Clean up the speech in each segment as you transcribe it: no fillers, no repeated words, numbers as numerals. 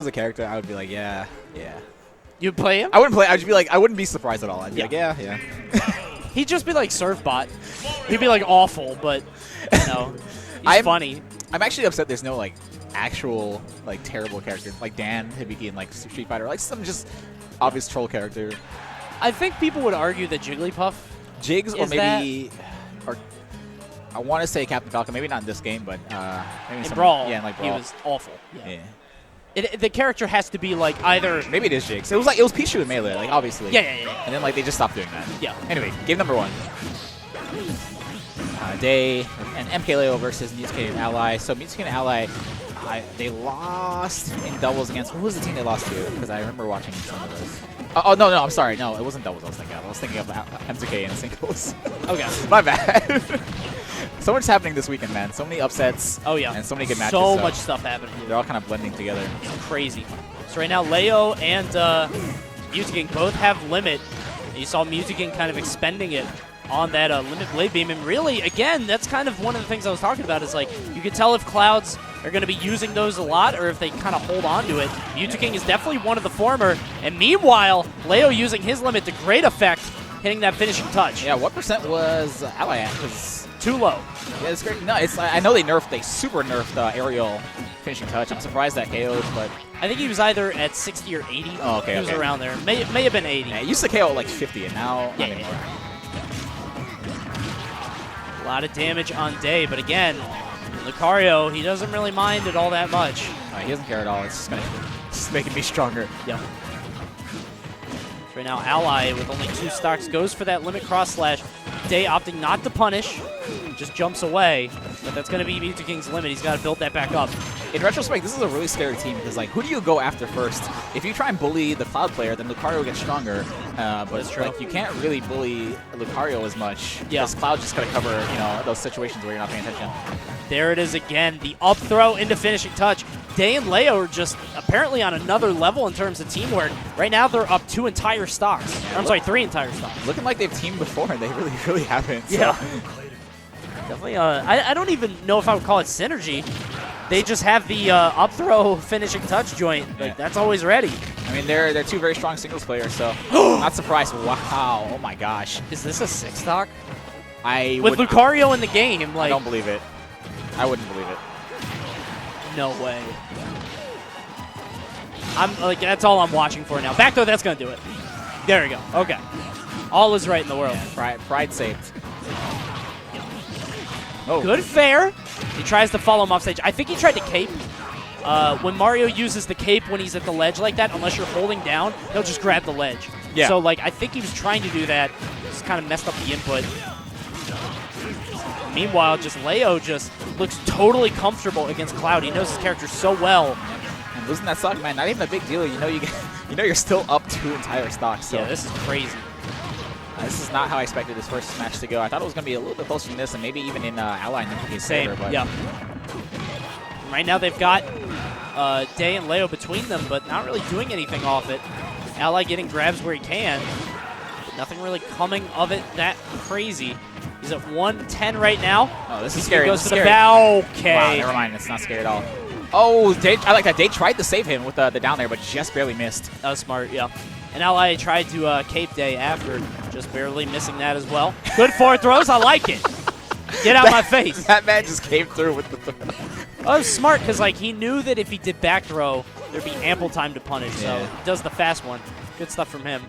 as a character, I would be like, yeah. You'd play him? I wouldn't play. I'd just be like, I wouldn't be surprised at all. I'd be like, yeah. He'd just be like Surf Bot. He'd be like awful, but you know, he's funny. I'm actually upset there's no like actual like terrible character like Dan Hibiki in like Street Fighter, like some just obvious troll character. I think people would argue that Jigglypuff, Jigs, or maybe, or I want to say Captain Falcon. Maybe not in this game, but maybe in Brawl, yeah, in like Brawl. he was awful. Yeah. The character has to be like either. Maybe it is Jigs. It was Pichu and Melee, like obviously. Yeah. And then like they just stopped doing that. Yeah. Anyway, game number 1. Day and MKLeo versus Mew2King and Ally. So Mew2King and Ally, they lost in doubles against. Who was the team they lost to? Because I remember watching some of those. Oh no, I'm sorry. No, it wasn't doubles. I was thinking of M2K and singles. Okay, my bad. So much happening this weekend, man. So many upsets. Oh yeah, and so many good matches. So much stuff happening. They're all kind of blending together. It's crazy. So right now, Leo and Mew2King both have limit. You saw Mew2King kind of expending it on that limit blade beam, and really, again, that's kind of one of the things I was talking about. Is like you could tell if Clouds are going to be using those a lot, or if they kind of hold on to it. Mew2King is definitely one of the former, and meanwhile, Leo using his limit to great effect, hitting that finishing touch. Yeah, what percent was Ally at? Because too low. Yeah, it's great. No, it's I know they super nerfed aerial finishing touch. I'm surprised that KO'd, but I think he was either at 60 or 80. Oh, okay. He was around there. May have been 80. Yeah, it used to KO at like 50, and now not anymore. A lot of damage on Day, but again, Lucario, he doesn't really mind it all that much. He doesn't care at all. It's just making me stronger. Yeah. Right now, Ally with only 2 stocks goes for that limit cross slash. Day opting not to punish, just jumps away, but that's going to be Mew2King's limit. He's got to build that back up. In retrospect, this is a really scary team because, like, who do you go after first? If you try and bully the Cloud player, then Lucario gets stronger. But it's like you can't really bully Lucario as much because Cloud's just going to cover, those situations where you're not paying attention. There it is again, the up throw into finishing touch. Day and Leo are just apparently on another level in terms of teamwork. Right now, they're up 2 entire stocks. I'm sorry, 3 entire stocks. Looking like they've teamed before, and they really haven't. So. Yeah. Definitely, I don't even know if I would call it synergy. They just have the up throw finishing touch joint. Like, that's always ready. I mean, they're 2 very strong singles players, so not surprised. Wow, oh my gosh. Is this a 6 stock? With Lucario in the game, like. I don't believe it. I wouldn't believe it. No way. I'm like, that's all I'm watching for now. Back throw, that's gonna do it. There we go. Okay. All is right in the world. Yeah, pride saved. Oh. Good fair. He tries to follow him off stage. I think he tried to cape. When Mario uses the cape when he's at the ledge like that, unless you're holding down, he'll just grab the ledge. Yeah. So, like, I think he was trying to do that. Just kind of messed up the input. Meanwhile, just Leo just looks totally comfortable against Cloud. He knows his character so well. And losing that stock, man, not even a big deal. You're still up 2 entire stocks. So. Yeah, this is crazy. This is not how I expected this first match to go. I thought it was going to be a little bit closer than this, and maybe even in Ally and MVG's favor. But yeah. Right now they've got Day and Leo between them, but not really doing anything off it. Ally getting grabs where he can. But nothing really coming of it that crazy. He's at 110 right now. Oh, this is scary. He goes for the bow. Okay. Wow, never mind. It's not scary at all. Oh, Day, I like that. Day tried to save him with the down there, but just barely missed. That was smart, yeah. And Ally tried to cape Day after, just barely missing that as well. Good forward throws. I like it. Get out my face. That man just came through with the throw. That was smart because, like, he knew that if he did back throw, there'd be ample time to punish. So he does the fast one. Good stuff from him.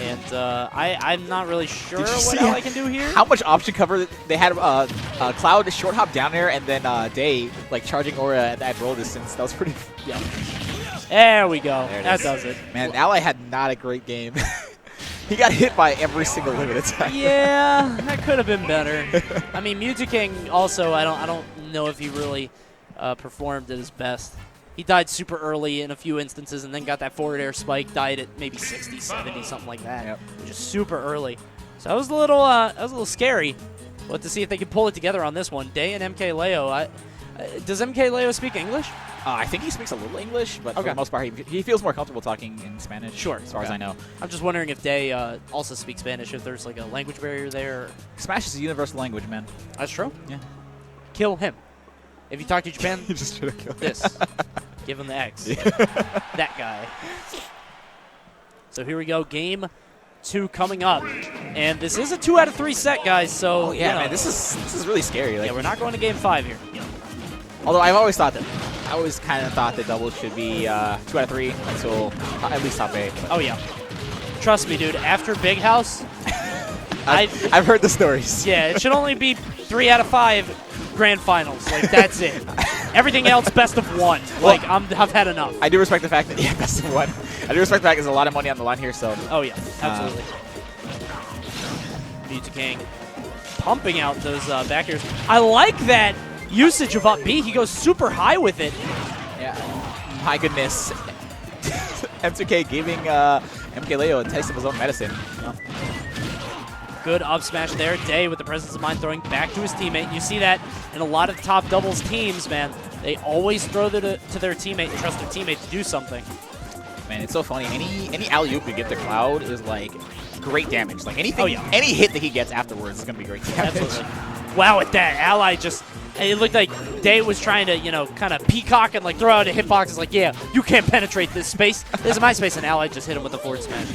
And I'm not really sure what Ally can do here. How much option cover they had? Cloud short hop down there, and then Day like charging Aura at roll distance. That was pretty. Yeah. There we go. That does it. Man, Ally had not a great game. He got hit by every single limit attack. Yeah, that could have been better. I mean, Mew2King also, I don't know if he really performed at his best. He died super early in a few instances and then got that forward air spike, died at maybe 60, 70, something like that. Yep. Just super early. So that was a little scary. But to see if they can pull it together on this one. Day and MKLeo. Does MKLeo speak English? I think he speaks a little English, but for the most part, he feels more comfortable talking in Spanish. Sure, as far as I know. I'm just wondering if Day also speaks Spanish, if there's like a language barrier there. Smash is a universal language, man. That's true. Yeah. Kill him. If you talk to Japan, you just should have killed this. Give him the X. That guy. So here we go. Game 2 coming up. And this is a 2 out of 3 set, guys. So, yeah, you know, man, this is really scary. Like, yeah, we're not going to Game 5 here. Although I've always thought that, I always kind of thought that doubles should be 2 out of 3 until at least top 8. Oh, yeah. Trust me, dude. After Big House, I've heard the stories. Yeah, it should only be 3 out of 5 grand finals. Like, that's it. Everything else, best of 1. Like, I've had enough. I do respect the fact that, yeah, best of 1. I do respect the fact there's a lot of money on the line here, so. Oh, yeah, absolutely. Mew2King pumping out those back airs. I like that usage of up B. He goes super high with it. Yeah, my goodness. M2K giving MKLeo a taste of his own medicine. Yeah. Good up smash there. Day with the presence of mind throwing back to his teammate. You see that in a lot of top doubles teams, man. They always throw to their teammate and trust their teammate to do something. Man, it's so funny. Any alley-oop you get to Cloud is like great damage. Like anything, oh, yeah. Any hit that he gets afterwards is gonna be great damage. Absolutely. Wow, at that Ally just, it looked like Day was trying to, you know, kind of peacock and like throw out a hitbox. It's like, yeah, you can't penetrate this space. This is my space, and Ally just hit him with a forward smash.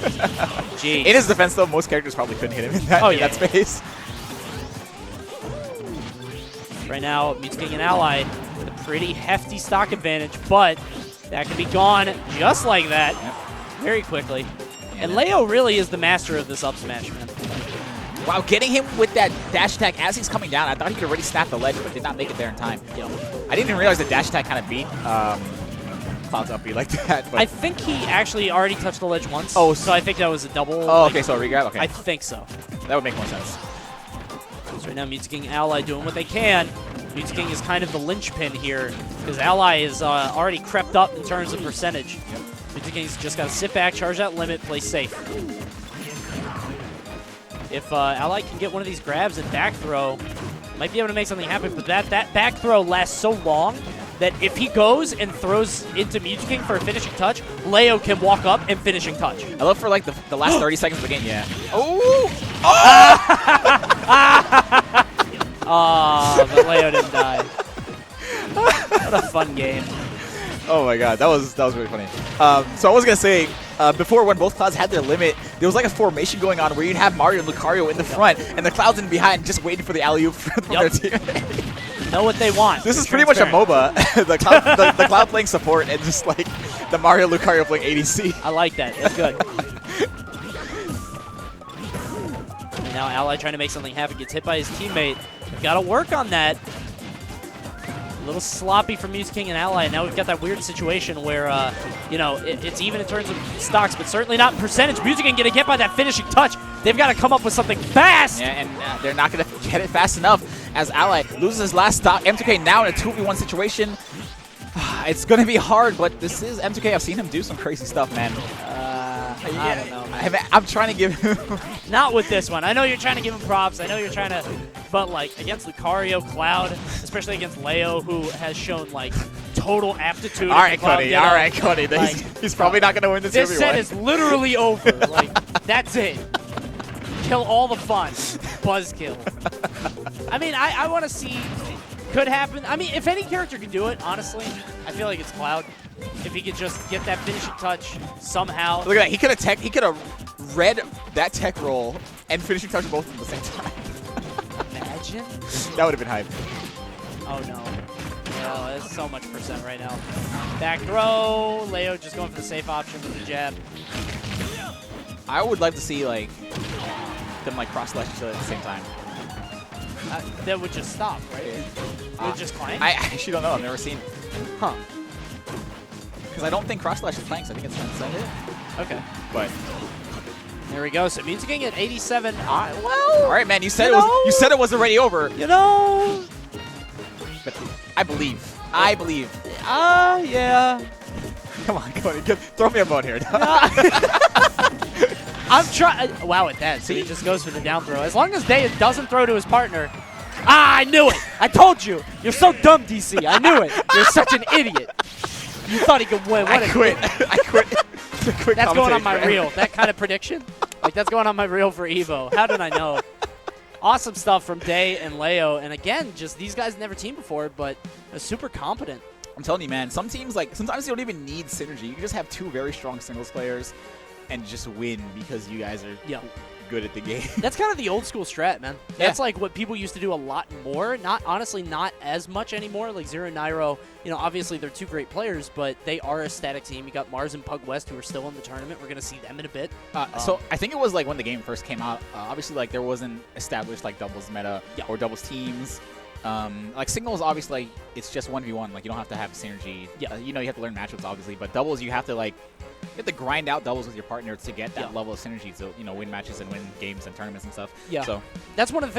Jeez. In his defense, though, most characters probably couldn't hit him in that, space. Right now, Mew2King and Ally with a pretty hefty stock advantage, but that can be gone just like that very quickly. And Leo really is the master of this up smash, man. Wow, getting him with that dash attack as he's coming down. I thought he could already snap the ledge, but did not make it there in time. Yeah. I didn't even realize the dash attack kind of beat Cloud's up B like that. But I think he actually already touched the ledge once. Oh, so I think that was a double. Oh, okay, so a regrab? Okay. I think so. That would make more sense. So right now, Mew2King and Ally doing what they can. Mew2King is kind of the linchpin here because Ally is already crept up in terms of percentage. Yep. Mew2King's just got to sit back, charge that limit, play safe. If Ally can get one of these grabs and back throw, might be able to make something happen, but that back throw lasts so long that if he goes and throws into Mew2King for a finishing touch, Leo can walk up and finishing touch. I love for like the last 30 seconds of the game, yeah. Oh! Oh, but Leo didn't die. What a fun game. Oh my god, that was really funny. So I was gonna say, before when both Clouds had their limit, there was like a formation going on where you'd have Mario and Lucario in the front, and the Clouds in behind just waiting for the alley-oop from their teammate. Know what they want. This is pretty much a MOBA. the Cloud playing support and just like the Mario Lucario playing ADC. I like that. It's good. And now Ally trying to make something happen, gets hit by his teammate. Got to work on that. A little sloppy from Mew2King and Ally. And now we've got that weird situation where, you know, it's even in terms of stocks, but certainly not in percentage. Mew2King getting hit by that finishing touch. They've got to come up with something fast. Yeah, and they're not going to get it fast enough as Ally loses his last stock. M2K now in a 2v1 situation. It's going to be hard, but this is M2K. I've seen him do some crazy stuff, man. I don't know, man. I'm trying to give him... Not with this one. I know you're trying to give him props. I know you're trying to... But, like, against Lucario, Cloud, especially against Leo, who has shown, like, total aptitude. All right, Cody. All right, Cody. Like, he's probably not going to win this This 2v1. set is literally over. Like, that's it. Kill all the fun. Buzzkill. I mean, I want to see... Could happen. I mean, if any character could do it, honestly, I feel like it's Cloud. If he could just get that finishing touch somehow. Look at that. He could have read that tech roll and finishing touch both at the same time. Imagine. That would have been hype. Oh, no. No, there's so much percent right now. Back throw. Leo just going for the safe option with the jab. I would like to see, like, them, like, cross-slash each other at the same time. That would just stop, right? It would just clank? I actually don't know. I've never seen. Huh. Because I don't think cross-slash is playing, so I think it's transcend it. Okay. But there we go. So Mew2King at 87. Well, all right, man. You said it was already over. You know. But I believe. I believe. Yeah. Come on, Cody. Throw me a bone here. I'm trying. Wow, at that. So he just goes for the down throw. As long as Day doesn't throw to his partner. I knew it. I told you. You're so dumb, DC. I knew it. You're such an idiot. You thought he could win. What I quit. I quit. That's going on my reel. That kind of prediction? Like, that's going on my reel for Evo. How did I know? Awesome stuff from Day and Leo. And again, just these guys never teamed before, but are super competent. I'm telling you, man, some teams, like, sometimes you don't even need synergy. You can just have two very strong singles players and just win because you guys are good at the game. That's kind of the old school strat, man. That's like what people used to do a lot more. Honestly, not as much anymore. Like Zero and Nairo, you know, obviously they're two great players, but they are a static team. You got Mars and Pug West who are still in the tournament. We're going to see them in a bit. So I think it was like when the game first came out, obviously like there wasn't established like doubles meta or doubles teams. Like singles, obviously, like, it's just 1v1. Like you don't have to have synergy. You know, you have to learn matchups, obviously, but doubles you have to like grind out doubles with your partner to get that level of synergy to, you know, win matches and win games and tournaments and stuff. Yeah. So that's one of the things